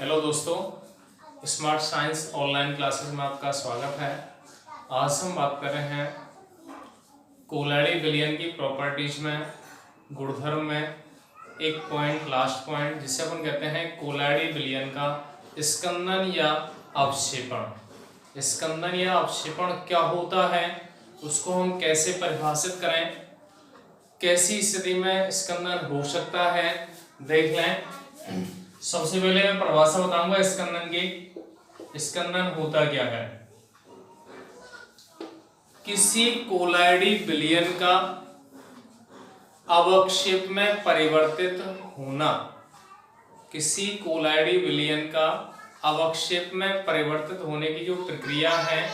Hello दोस्तों, smart science online classes में आपका स्वागत है। आज हम बात कर रहे हैं कोलैडी विलयन की प्रॉपर्टीज में, गुणधर्म में एक पॉइंट, लास्ट पॉइंट जिसे अपन कहते हैं कोलैडी विलयन का स्कंदन या अवक्षेपण। स्कंदन या अवक्षेपण क्या होता है, उसको हम कैसे परिभाषित करें, कैसी स्थिति में स्कंदन हो सकता है, देख लें। सबसे पहले मैं परिभाषा बताऊंगा स्कंदन की। स्कंदन होता क्या है? किसी कोलैडी विलयन का अवक्षेप में परिवर्तित होना। किसी कोलैडी विलयन का अवक्षेप में परिवर्तित होने की जो प्रक्रिया है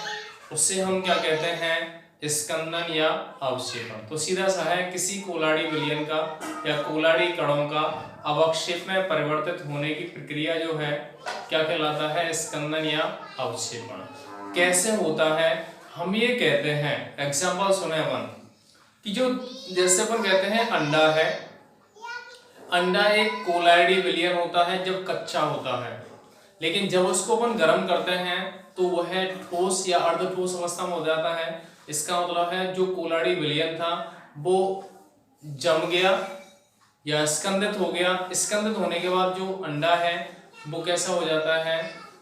उसे हम क्या कहते हैं? स्कंदन या अवक्षेपण। तो सीधा सा है, किसी कोलैडी विलयन का या कोलैडी कणों का अवक्षेप में परिवर्तित होने की प्रक्रिया जो है क्या कहलाता है? स्कंदन या अवक्षेपण। कैसे होता है हम ये कहते हैं, एग्जांपल सुने अपन कि जो जैसे अपन कहते हैं अंडा है, अंडा एक कोलैडी विलयन होता है जब कच्चा होता है, लेकिन जब उसको अपन गर्म करते हैं तो वह ठोस या अर्ध ठोस अवस्था में हो जाता है। इसका मतलब है जो कोलैडी विलयन था वो जम गया या स्कंदित हो गया। स्कंदित होने के बाद जो अंडा है वो कैसा हो जाता है?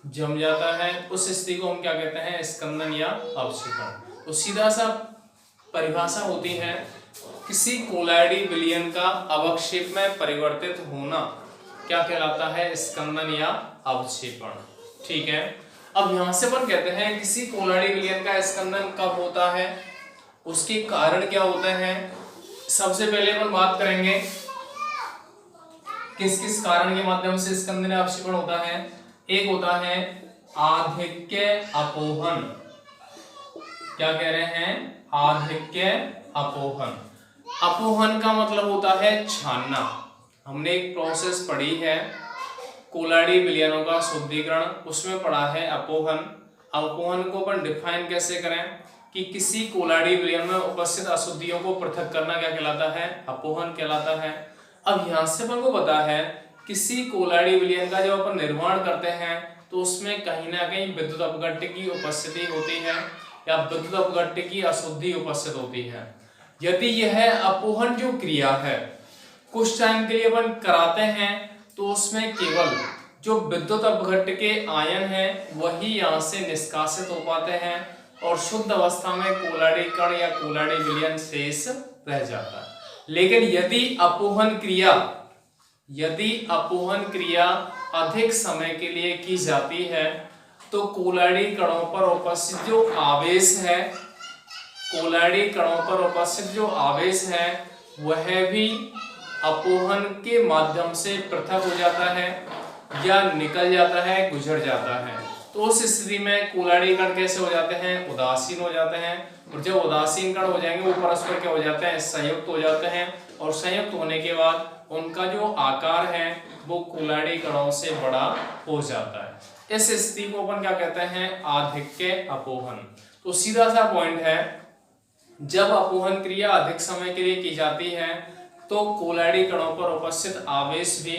जम जाता है। उस स्थिति को हम क्या कहते हैं? स्कंदन या अवक्षेपण। तो सीधा सा परिभाषा होती है, किसी कोलैडी विलयन का अवक्षेप में परिवर्तित होना क्या कहलाता है? स्कंदन या अवक्षेपण। ठीक है, अब यहां से अपन कहते हैं किसी कोलैडी विलयन का स्कंदन कब होता है, उसके कारण क्या होते हैं। सबसे पहले अपन बात करेंगे किस किस कारण के माध्यम से स्कंदन या अवक्षेपण होता है। एक होता है आधिक्य अपोहन। क्या कह रहे हैं? आधिक्य अपोहन। अपोहन का मतलब होता है छानना। हमने एक प्रोसेस पढ़ी है कोलैडी विलयनों का शुद्धिकरण, उसमें पढ़ा है अपोहन। अपोहन को अपन डिफाइन कैसे करें कि किसी कोलैडी विलयन में उपस्थित अशुद्धियों को पृथक करना क्या कहलाता है? अपोहन कहलाता है। अब यहां से अपन को पता है किसी कोलैडी विलयन का जब अपन निर्माण करते हैं तो उसमें कहीं ना कहीं विद्युत अपघट्य की उपस्थिति होती है या विद्युत अपघट्य की अशुद्धि उपस्थित होती है। यदि यह अपोहन जो क्रिया है कुछ टाइम के लिए अपन कराते हैं तो उसमें केवल जो विद्युत अपघट्य के आयन हैं वही यहां से निष्कासित हो पाते हैं और शुद्ध अवस्था में कोलैडी कण या कोलैडी विलयन शेष रह जाता है। लेकिन यदि अपोहन क्रिया अधिक समय के लिए की जाती है तो कोलैडी कणों पर उपस्थित जो आवेश है, कोलैडी कणों पर उपस्थित जो आवेश है वह भी अपोहन के माध्यम से पृथक हो जाता है या निकल जाता है, गुजर जाता है। तो उस स्थिति में कोलैडी कण कैसे हो जाते हैं? उदासीन हो जाते हैं। और जब उदासीन कण हो जाएंगे वो परस्पर क्या हो जाते हैं? संयुक्त हो जाते हैं। और संयुक्त होने के बाद उनका जो आकार है वो कोलैडी कणों से बड़ा हो जाता है। इस स्थिति को अपन क्या कहते हैं? आधिक्य अपोहन। तो सीधा सा पॉइंट है, जब अपोहन क्रिया अधिक समय के लिए की जाती है तो कोलैडी कणों पर उपस्थित आवेश भी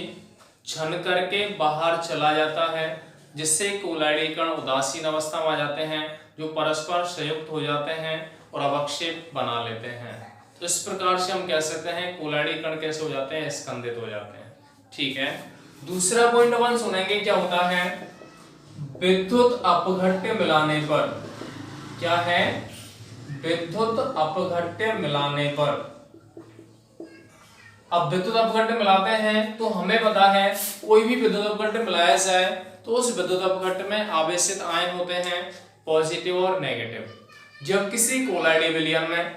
छन करके बाहर चला जाता है, जिससे कोलैडी कण उदासीन अवस्था में आ जाते हैं, जो परस्पर संयुक्त हो जाते हैं और अवक्षेप बना लेते हैं। तो इस प्रकार से हम कह सकते हैं कोलैडी कण कैसे हो जाते हैं? स्कंदित हो जाते हैं। ठीक है, दूसरा पॉइंट अपन सुनेंगे क्या होता है? विद्युत अपघट्य मिलाने पर। क्या है? विद्युत अपघट्य मिलाने पर। अब विद्युत अपघट्य मिलाते हैं तो हमें पता है कोई भी विद्युत अपघट्य मिलाया जाए तो उस विद्युत अपघट्य में आवेशित आयन होते हैं पॉजिटिव और नेगेटिव। जब किसी कोलैडी विलयन में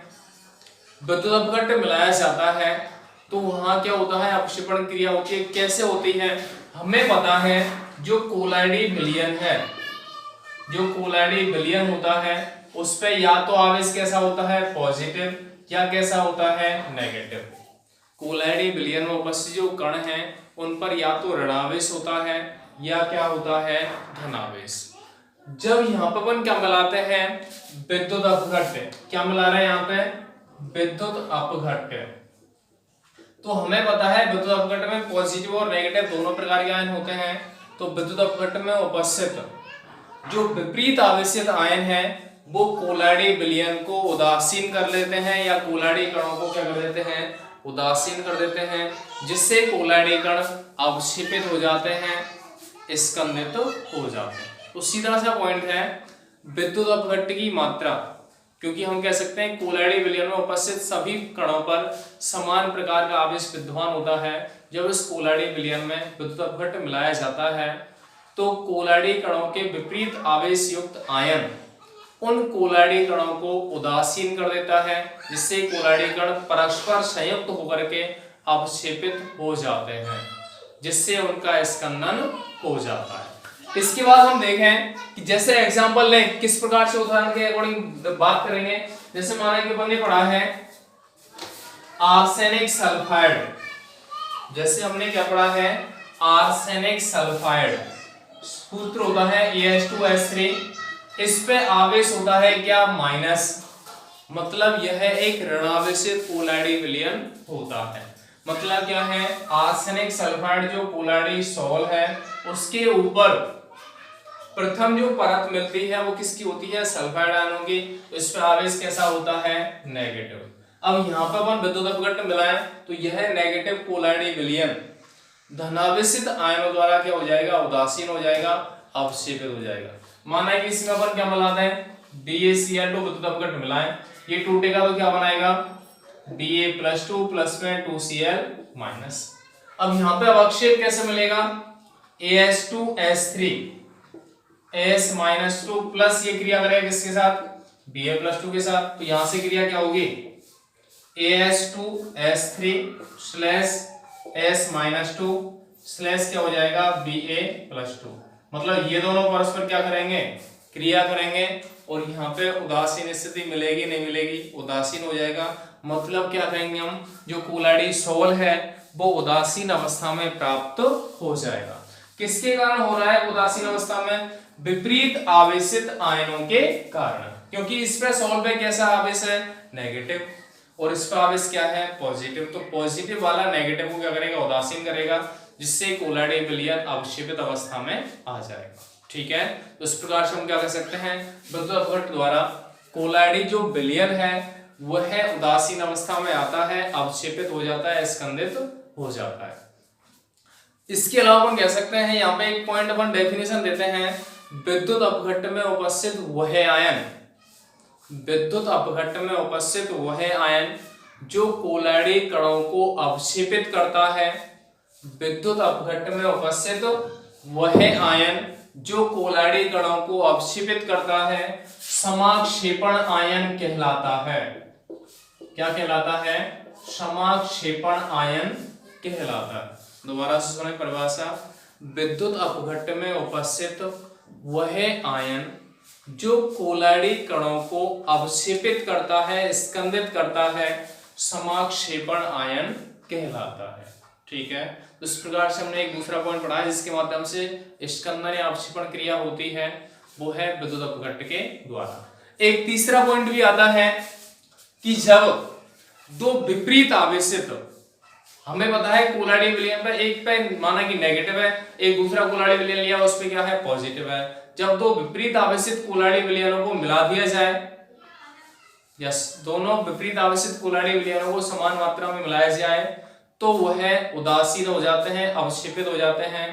विद्युत अपघट्य मिलाया जाता है तो वहां क्या होता है? अपक्षेपण क्रिया होती है। कैसे होती है? हमें पता है जो कोलैडी विलयन है, जो कोलैडी विलयन होता है उस पे या तो आवेश कैसा होता है? पॉजिटिव, या कैसा होता है? नेगेटिव। कोलैडी विलयन में उपस्थित जो कण हैं उन पर या तो ऋणावेश होता है या क्या होता है? धनावेश। जब यहाँ पर अपन क्या मिलाते हैं? विद्युत अपघट्य। क्या मिला रहे हैं यहाँ पे? विद्युत अपघट्य। तो हमें पता है विद्युत अपघट्य में पॉजिटिव और नेगेटिव दोनों प्रकार के आयन होते हैं। तो विद्युत अपघट्ट में उपस्थित जो विपरीत आवेशित आयन है वो कोलाइडी विलयन को उदासीन कर लेते हैं या कोलाइडी कणों को क्या कर देते हैं, उदासीन कर देते हैं, जिससे कोलाइडी कण अवक्षेपित हो जाते हैं, स्कंदित हो जाते हैं। तो सीधा सा पॉइंट है विद्युत अपघट्ट की मात्रा, क्योंकि हम कह सकते हैं कोलाइडी विलयन में उपस्थित सभी कणों पर समान प्रकार का आवेश विद्यमान होता है। जब इस कोलाइडी विलयन में विद्युत अपघट्ट मिलाया जाता है तो कोलाइडी कणों के विपरीत आवेश युक्त आयन उन कोलाइडी कणों को उदासीन कर देता है, जिससे कोलाइडी कण परस्पर संयुक्त होकर के अवक्षेपित हो जाते हैं, जिससे उनका स्कंदन हो जाता है। इसके बाद हम देखें कि जैसे एग्जांपल लें किस प्रकार से उदाहरण के अकॉर्डिंग बात करेंगे। जैसे माना कि अपन ने पढ़ा है आर्सेनिक सल्फाइड, जैसे हमने क्या पढ़ा है आर्सेनिक सल्फाइड, सूत्र होता है AS2S3, इस पे आवेश होता है क्या माइनस, मतलब यह एक ऋणावेशित कोलाइडी विलयन होता है। मतलब क्या है आर्सेनिक सल्फाइड जो कोलाइडी सॉल है उसके ऊपर प्रथम जो परत मिलती है वो किसकी होती है, सल्फाइड आयनों की, तो इस पे आवेश कैसा होता है नेगेटिव। अब यहाँ पे अपन विद्युत अपघट्ट मिलाएं तो यह नेगेटिव कोलाइडी विलयन धनावेशित आयनों द्वारा क्या हो जाएगा, उदासीन हो जाएगा, अवक्षेपित हो जाएगा। माना कि इसमें अपन क्या मिलाते हैं DaCl2 विद्युत अपघट्ट मिलाएं, ये टूटेगा तो क्या बनाएगा Da+2 प्लस में 2Cl-। अब यहाँ पे अवक्षेप कैसे मिलेगा AS2S3 S-2 प्लस ये क्रिया करेगा किसके साथ Ba+2 के साथ, तो यहां से क्रिया क्या होगी AS2S3 स्लैश S-2 स्लैश क्या हो जाएगा Ba+2, मतलब ये दोनों परस्पर क्या करेंगे क्रिया करेंगे और यहाँ पे उदासीन स्थिति मिलेगी नहीं मिलेगी, उदासीन हो जाएगा। मतलब क्या कहेंगे हम जो कोलाइडी सॉल है वो उदासीन अवस्था में प्राप्त हो जाएगा। किसके कारण हो रहा है उदासीन अवस्था में, विपरीत आवेशित आयनों के कारण, क्योंकि इस पे सॉल पे कैसा आवेश है नेगेटिव और इस पे आवेश क्या है पॉजिटिव, तो पॉजिटिव वाला नेगेटिव को क्या करेगा उदासीन करेगा, जिससे कोलाइडी विलयन अवक्षेपित अवस्था में आ जाएगा। ठीक है, तो इस प्रकार से हम क्या कर सकते हैं विद्युत अपघट्ट द्वारा कोलाइडी जो विलयन है वह उदासीन अवस्था में आता है, अवक्षेपित हो जाता है, स्कंदित हो जाता है। इसके अलावा हम कह सकते हैं यहाँ पे एक पॉइंट अपन डेफिनेशन देते हैं, विद्युत अपघट्ट में उपस्थित वह आयन, विद्युत अपघट्ट में उपस्थित वह आयन जो कोलाइडी कणों को अवक्षेपित करता है, विद्युत अपघट्ट में उपस्थित वह आयन जो कोलाइडी कणों को अवक्षेपित करता है समाक्षेपण आयन कहलाता है। क्या कहलाता है, समाक्षेपण आयन कहलाता है। दोबारा से सुने परिभाषा, विद्युत अपघट्ट में उपस्थित वह आयन जो कोलाइडी कणों को अवक्षेपित करता है, स्कंदित करता है, समाक्षेपण आयन कहलाता है। ठीक है, तो इस प्रकार से हमने एक दूसरा पॉइंट पढ़ा है जिसके माध्यम से स्कंदन या अवक्षेपण क्रिया होती है, वो है विद्युत अपघट्ट के द्वारा। एक तीसरा पॉइंट भी आता है कि जब दो विपरीत आवेशित, हमें पता है कोलाइडी विलयन पे एक पे माना कि नेगेटिव है, एक दूसरा कोलाइडी विलयन लिया उस पे क्या है पॉजिटिव है, जब दो विपरीत आवेशित कोलाइडी विलयनों को मिला दिया जाए, यस दोनों विपरीत आवेशित कोलाइडी विलयनों को समान मात्रा में मिलाया जाए तो वह उदासीन हो जाते हैं, अवक्षेपित हो जाते हैं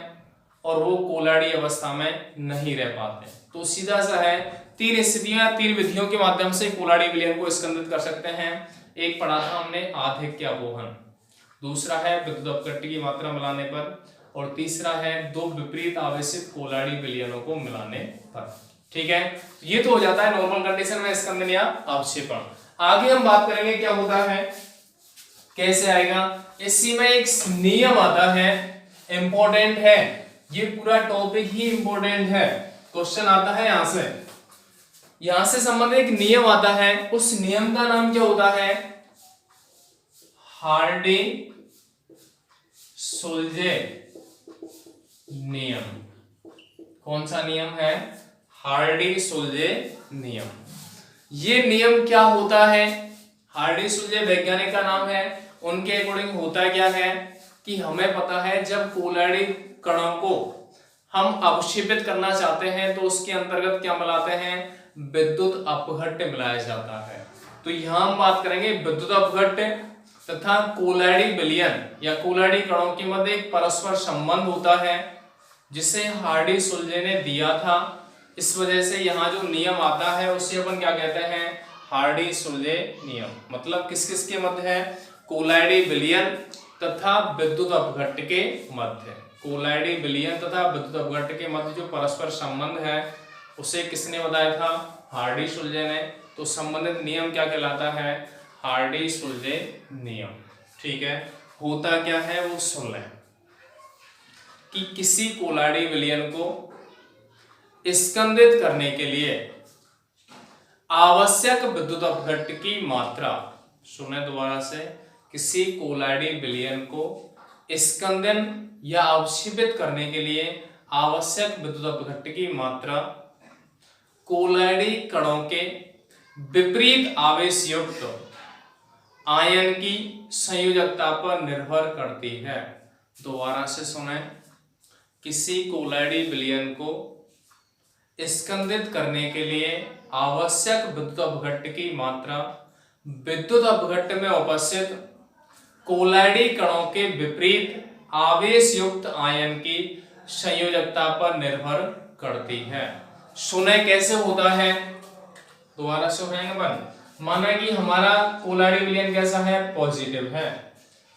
और वो कोलाइडी अवस्था में नहीं रह पाते। तो सीधा सा है तीन स्थितियां, तीन विधियों के माध्यम से कोलाइडी विलयन को स्कंदित कर सकते हैं। एक पढ़ा था हमने आधिक्य अपोहन, दूसरा है विद्युत अपघट्ट की मात्रा मिलाने पर और तीसरा है दो विपरीत आवेशित कोलाइडी विलयनों को मिलाने पर। ठीक है, ये तो हो जाता है नॉर्मल कंडीशन में स्कंदन या अवक्षेपण। आगे हम बात करेंगे क्या होता है, कैसे आएगा। इसी में एक नियम आता है, इंपॉर्टेंट है, ये पूरा टॉपिक ही इंपॉर्टेंट है, क्वेश्चन आता है यहां से संबंधित एक नियम आता है, उस नियम का नाम क्या होता है हार्डी सुलजे नियम। कौन सा नियम है, हार्डी सुलजे नियम। ये नियम क्या होता है, हार्डी सुलजे वैज्ञानिक का नाम है, उनके अकॉर्डिंग होता क्या है कि हमें पता है जब कोलाइडी कणों को हम अवक्षेपित करना चाहते हैं तो उसके अंतर्गत क्या मिलाते हैं, विद्युत अपघट्य मिलाया जाता है। तो यहां हम बात करेंगे विद्युत अपघट्य तथा कोलाइडी विलयन या कोलाइडी कणों के मध्य एक परस्पर संबंध होता है जिसे हार्डी सुलजे ने दिया था। इस वजह से यहाँ जो नियम आता है उसे अपन क्या कहते हैं, हार्डी सुलजे नियम। मतलब किस किस के मध्य है, कोलाइडी विलयन तथा विद्युत अपघट्य के मध्य। कोलाइडी विलयन तथा विद्युत अपघट्य के मध्य जो परस्पर संबंध है उसे किसने बताया था, हार्डी सुलजे ने। तो संबंधित नियम क्या कहलाता है, हार्डी सुलजे नियम। ठीक है, होता क्या है वो सुन लें कि किसी कोलाइडी विलयन को स्कंदित करने के लिए आवश्यक विद्युत अपघट्य की मात्रा, सुने दोबारा से, किसी कोलाइडी विलयन को स्कंदन या अवक्षेपित करने के लिए आवश्यक विद्युत अपघट्य की मात्रा कोलाइडी कणों के विपरीत आवेश युक्त आयन की संयोजकता पर निर्भर करती है। दोबारा से सुने, किसी कोलाइडी विलयन को स्कंदित करने के लिए आवश्यक विद्युत अपघट्य की मात्रा विद्युत अपघट्य में उपस्थित कोलाइडी कणों के विपरीत आवेश युक्त आयन की संयोजकता पर निर्भर करती है। सुने कैसे होता है, दोबारा सुनेंगे अपन। माना कि हमारा कोलाइडी विलयन कैसा है, पॉजिटिव है।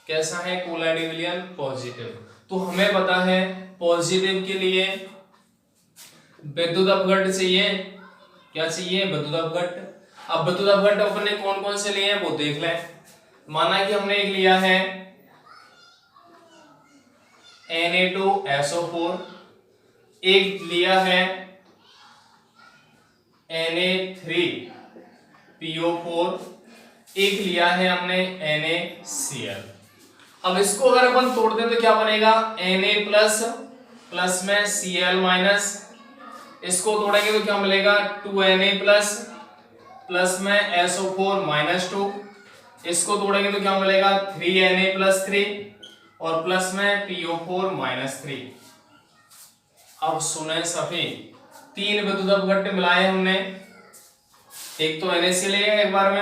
कैसा है कोलाइडी विलयन, पॉजिटिव। तो हमें पता है पॉजिटिव के लिए विद्युत अपघट्य चाहिए, क्या चाहिए, विद्युत अपघट्य। अब विद्युत अपघट्य अपन ने कौन कौन से लिए हैं वो देख लें। माना कि हमने एक लिया है Na2SO4, एक लिया है Na3PO4, एक लिया है हमने NaCl। अब इसको अगर अपन तोड़ दें तो क्या बनेगा, Na प्लस प्लस में Cl माइनस, इसको तोड़ेंगे तो क्या मिलेगा 2Na प्लस प्लस में SO4 माइनस 2, इसको तोड़ेंगे तो क्या मिलेगा 3Na प्लस 3 और प्लस में PO4 माइनस 3। अब सुने सभी, तीन विद्युत अपघट्य मिलाए हमने, एक तो NaCl लिया एक बार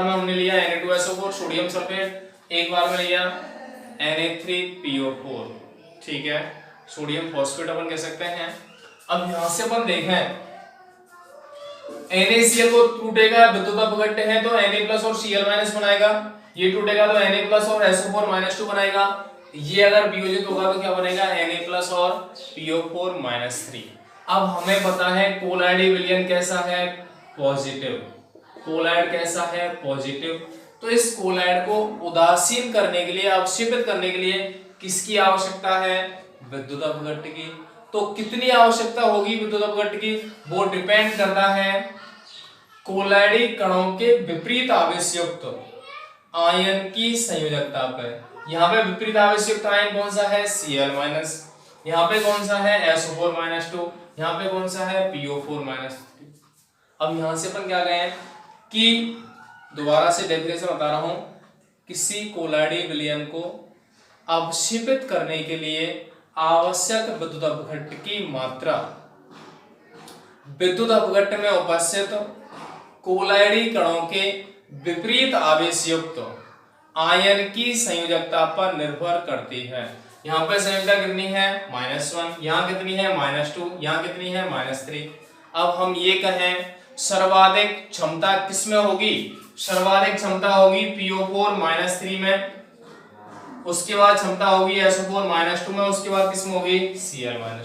में हमने लिया Na2SO4 सोडियम सल्फेट, एक बार में लिया Na3PO4। ठीक है, सोडियम फॉस्फेट अपन कह सकते हैं। अब यहां से अपन देखें NaCl को टूटेगा, विद्युत अपघट्य है तो Na प्लस और Cl माइनस बनाएगा, ये टूटेगा तो Na प्लस और SO4 माइनस 2 बनाएगा, ये अगर वियोजित होगा तो क्या बनेगा Na प्लस और PO4 माइनस 3। अब हमें पता है कोलाइडी विलयन कैसा है, पॉजिटिव। कोलाइड कैसा है, पॉजिटिव। तो इस कोलाइड को उदासीन करने के लिए, अवक्षेपित करने के लिए किसकी आवश्यकता है, विद्युत अपघट्य की। तो कितनी आवश्यकता होगी विद्युत अपघट्य की, वो डिपेंड करता है कोलाइडी कणों के विपरीत आवेश युक्त आयन की संयोजकता पर। यहाँ पे विपरीत आवेश युक्त आयन कौन सा है, Cl माइनस, यहाँ पे कौन सा है SO4 माइनस 2, यहाँ पे कौन सा है PO4 माइनस 3। अब यहां से अपन क्या कहें कि दोबारा से डेफिनेशन बता रहा हूं, किसी कोलाइडी विलयन को अवक्षेपित करने के लिए आवश्यक विद्युत अपघट्य की मात्रा विद्युत अपघट्य में उपस्थित कोलाइडी कणों के विपरीत आवेश युक्त आयन की संयोजकता पर निर्भर करती है। यहाँ पे संयोजकता कितनी है -1, यहाँ कितनी है -2, यहाँ कितनी है -3। अब हम ये कहें सर्वाधिक क्षमता किसमें होगी, सर्वाधिक क्षमता होगी PO4 -3 में, उसके बाद क्षमता होगी SO4 -2 में, उसके बाद किसमें होगी Cl में,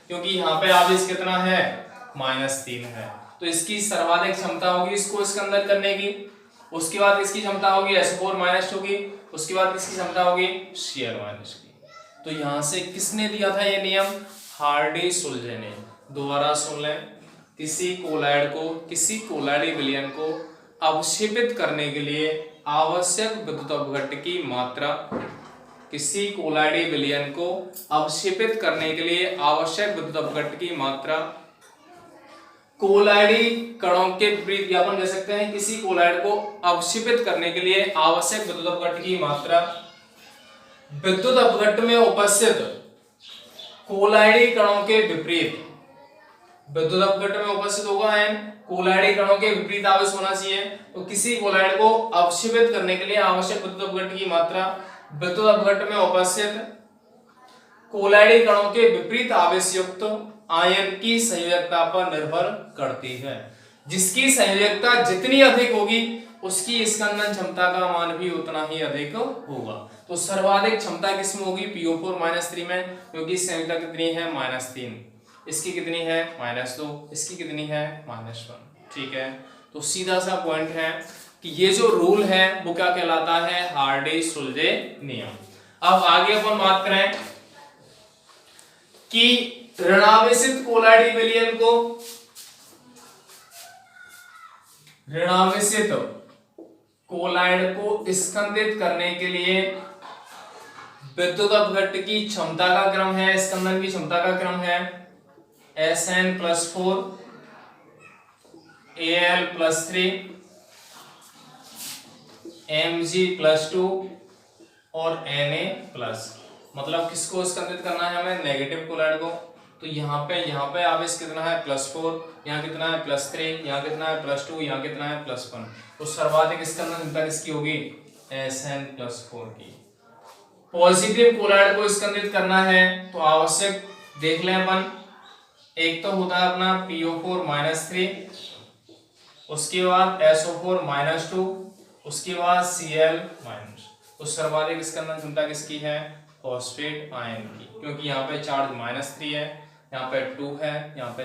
क्योंकि यहाँ पे आवेश कितना है -3 है। तो इसकी सर्वाधिक क्षमता होगी इसको इसके अंदर करने की, उसके बाद इसकी क्षमता होगी SO4 -2 की, उसके बाद इसकी क्षमता होगी Cl की। तो यहां से किसने दिया था ये नियम, हार्डी सुलजे ने। दोबारा सुन लें, किसी कोलाइड को, किसी कोलाइडी विलयन को अवक्षेपित करने के लिए आवश्यक विद्युत अपघट्य की मात्रा, किसी कोलाइडी विलयन को अवक्षेपित करने के लिए आवश्यक विद्युत अपघट्य की मात्रा कोलाइडी कणों के विपरीत, ज्ञापन कह सकते हैं किसी कोलाइड को अवक्षेपित करने के लिए आवश्यक विद्युत अपघट्य की मात्रा विद्युत अपघट्य में उपस्थित कोलाइडी कणों के विपरीत विद्युत अपघट्ट में उपस्थित होगा आयन, कोलाइडी कणों के विपरीत आवेश होना चाहिए। तो किसी कोलाइड को अवक्षेपित करने के लिए आवश्यक विद्युत अपघट्ट की मात्रा विद्युत अपघट्ट में उपस्थित कोलाइडी कणों के विपरीत आवेश युक्त आयन की संयोजकता पर निर्भर करती है। जिसकी संयोजकता जितनी अधिक होगी उसकी स्कंदन क्षमता का मान भी उतना ही अधिक होगा। तो सर्वाधिक क्षमता किसमें होगी? PO4-3 में, क्योंकि संयोजकता कितनी है? -3। इसकी कितनी है? -2। इसकी कितनी है? -1। ठीक है, तो सीधा सा पॉइंट है कि ये जो रूल है वो क्या कहलाता है? हार्डी-सुलजे नियम। अब आगे अपन बात करें कि ऋणावेशित कोलाइडी विलयन को ऋणावेशित कोलाइड को स्कंदित करने के लिए विद्युत अपघट्ट की क्षमता का क्रम है, स्कंदन की क्षमता का क्रम है Sn+4 Al+3 Mg+2 और Na+। मतलब किसको स्कंदित करना है हमें? नेगेटिव कोलाइड को। तो यहाँ पे आवेश कितना है? +4, यहाँ कितना है? +3, यहाँ कितना है? +2, यहाँ कितना है? +1। तो सर्वाधिक स्कंदन क्षमता किसकी होगी? Sn+4 की। पॉजिटिव कोलाइड को स्कंदित करना है तो आवश्यक देख लें अपन, एक तो होता है अपना PO4-3, उसके बाद SO4-2, उसके बाद Cl-। तो सर्वाधिक स्कंदन क्षमता किसकी है? फॉस्फेट आयन की, क्योंकि यहाँ पे चार्ज -3 है, यहाँ पे 2 है, यहाँ पे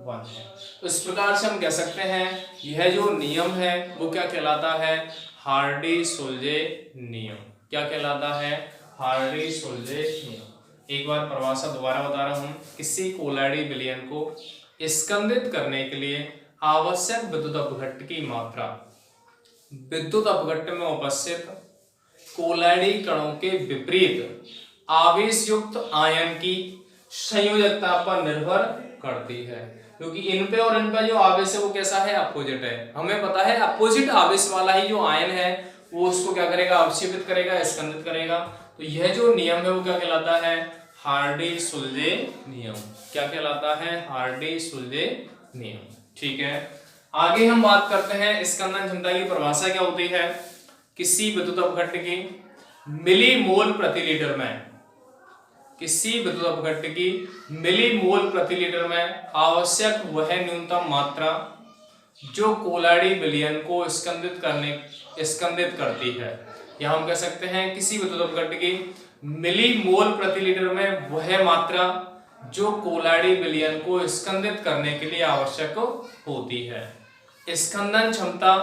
1 है। तो इस प्रकार से हम कह सकते हैं यह जो नियम है वो क्या कहलाता है? हार्डी-सुलजे नियम। क्या कहलाता है? हार्डी-सुलजे नियम। एक बार परिभाषा दोबारा बता रहा हूं, किसी कोलाइडी विलयन को स्कंदित करने के लिए आवश्यक विद्युत अपघट्ट की मात्रा विद्युत अपघट्ट में उपस्थित कोलाइडी कणों के विपरीत आवेश युक्त आयन की संयोजकता पर निर्भर करती है। क्योंकि इन पे और इन पे जो आवेश है वो कैसा है? अपोजिट है। हमें पता है अपोजिट आवेश वाला ही जो आयन है वो उसको क्या करेगा? अवक्षेपित करेगा, स्कंदित करेगा। तो यह जो नियम है वो क्या कहलाता है? हार्डी-सुलजे नियम। क्या कहलाता है? हार्डी-सुलजे नियम। ठीक है, आगे हम बात करते हैं स्कंदन क्षमता की परिभाषा क्या होती है। किसी विद्युत अपघट्ट की मिलीमोल प्रति लीटर में, किसी विद्युत अपघट्ट की मिलीमोल प्रति लीटर में आवश्यक वह न्यूनतम मात्रा जो कोलाइडी विलयन को स्कंदित करती है। या हम कह सकते हैं किसी विद्युत अपघट्ट की मिलीमोल प्रति लीटर में वह मात्रा जो कोलाइडी विलयन को स्कंदित करने के लिए आवश्यक होती है। स्कंदन क्षमता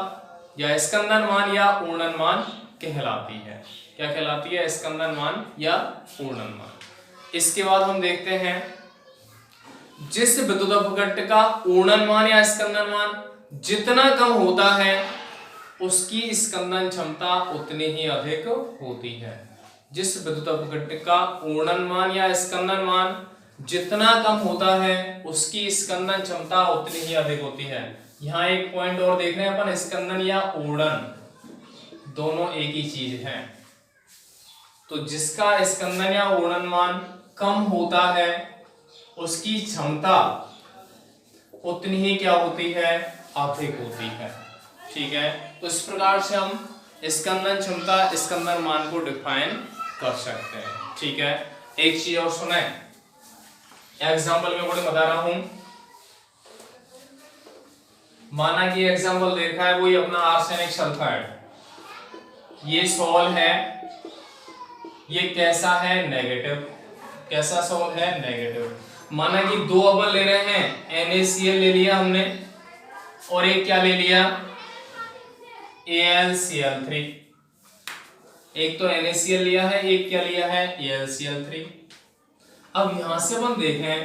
या स्कंदन मान या ऊर्णन मान कहलाती है। क्या कहलाती है? स्कंदन मान या ऊर्णन मान। इसके बाद हम देखते हैं जिस विद्युत अपघट्ट का ऊर्णन मान या स्कंदन मान जितना कम होता है उसकी स्कंदन क्षमता उतनी ही अधिक होती है। जिस विद्युत अपघट्ट का ऊर्णन मान या स्कंदन मान जितना कम होता है उसकी स्कंदन क्षमता उतनी ही अधिक होती है। यहाँ एक पॉइंट और देख रहे हैं अपन, स्कंदन या ऊर्णन दोनों एक ही चीज है। तो जिसका स्कंदन या ऊर्णन मान कम होता है उसकी क्षमता उतनी ही क्या होती है? अधिक होती है। ठीक है, तो इस प्रकार से हम स्कंदन क्षमता स्कंदन मान को डिफाइन कर सकते हैं। ठीक है, एक चीज और सुने, एग्जाम्पल में बता रहा हूं। माना कि एग्जाम्पल देखा है वही अपना आर्सेनिक सल्फाइड। ये सॉल है, ये कैसा है? नेगेटिव। कैसा सॉल है? नेगेटिव। माना कि दो अवन ले रहे हैं, NaCl ले लिया हमने और एक क्या ले लिया? AlCl3। एक तो NaCl लिया है, एक क्या लिया है? AlCl3। अब यहां से हम देखें,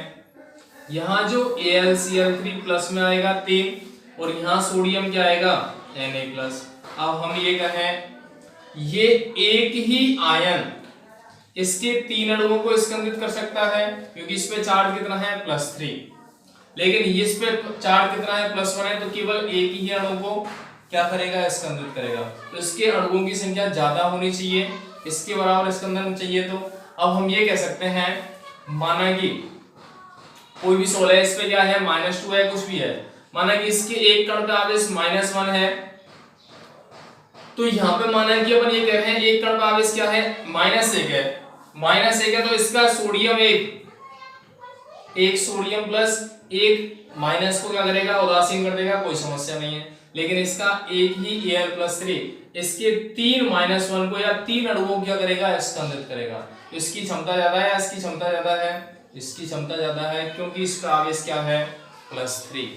यहां जो AlCl3 प्लस में आएगा 3 और यहां सोडियम क्या आएगा? Na+। अब हम ये कहें ये एक ही आयन इसके 3 अणुओं को स्कंदित कर सकता है, क्योंकि इस पे चार्ज कितना है? +3। लेकिन इस पे चार्ज कितना है? +1 है, तो केवल एक ही अणु को क्या करेगा? स्कंदित करेगा। तो इसके अणुओं की संख्या ज्यादा होनी चाहिए, इसके बराबर स्कंदन चाहिए। तो अब हम ये कह सकते हैं माना कि कोई भी सोल है, इस पे क्या है -2 है, कुछ भी है, माना कि इसके एक कण का आवेश -1 है, तो यहाँ पे माना कि अपन ये कह रहे हैं एक कण का आवेश क्या है -1 है, -1 है, तो इसका सोडियम एक सोडियम प्लस एक माइनस को क्या करेगा उदासीन कर देगा, कोई समस्या नहीं है। लेकिन इसका एक ही Al+3 इसके 3 -1 को या 3 अणुओं को क्या करेगा स्कंदित करेगा। इसकी क्षमता ज्यादा है या इसकी क्षमता ज्यादा है, इसकी क्षमता ज्यादा है, क्योंकि इसका आवेश क्या है +3।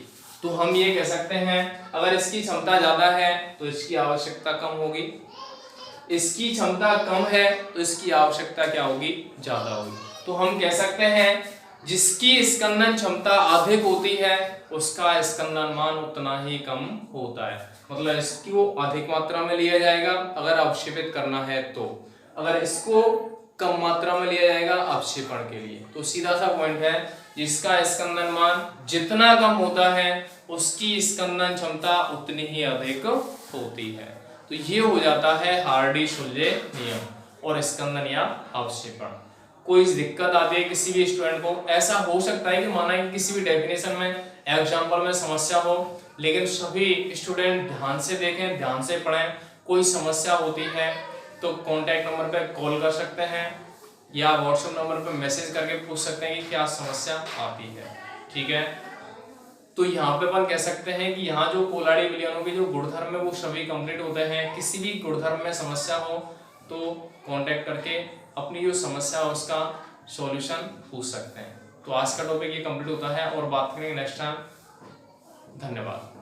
तो हम ये कह सकते हैं अगर इसकी क्षमता ज्यादा है तो इसकी आवश्यकता कम होगी, इसकी क्षमता कम है तो इसकी आवश्यकता क्या होगी ज्यादा होगी। तो हम कह सकते हैं जिसकी स्कंदन क्षमता अधिक होती है उसका स्कंदन मान उतना ही कम होता है, मतलब इसको अधिक मात्रा में लिया जाएगा अगर अवक्षेपित करना है तो, अगर इसको कम मात्रा में लिया जाएगा अवक्षेपण के लिए। तो सीधा सा पॉइंट है जिसका स्कंदन मान जितना कम होता है उसकी स्कंदन क्षमता उतनी ही अधिक होती है। तो ये हो जाता है हार्डी-शुल्जे नियम और स्कंदन या अवक्षेपण। कोई दिक्कत आती है किसी भी स्टूडेंट को, ऐसा हो सकता है कि माना कि किसी भी डेफिनेशन में एग्जाम्पल में समस्या हो, लेकिन सभी स्टूडेंट ध्यान से देखें, ध्यान से पढ़ें। कोई समस्या होती है तो कॉन्टैक्ट नंबर पे कॉल कर सकते हैं या व्हाट्सएप नंबर पे मैसेज करके पूछ सकते हैं कि क्या समस्या आती है, ठीक है। तो यहाँ पे अपन कह सकते हैं कि यहाँ जो कोलाडी विलयनों के जो गुणधर्म है वो सभी कंप्लीट होते हैं। किसी भी गुणधर्म में समस्या हो तो कांटेक्ट करके अपनी जो समस्या है उसका सॉल्यूशन पूछ सकते हैं। तो आज का टॉपिक ये कंप्लीट होता है और बात करेंगे नेक्स्ट टाइम। धन्यवाद।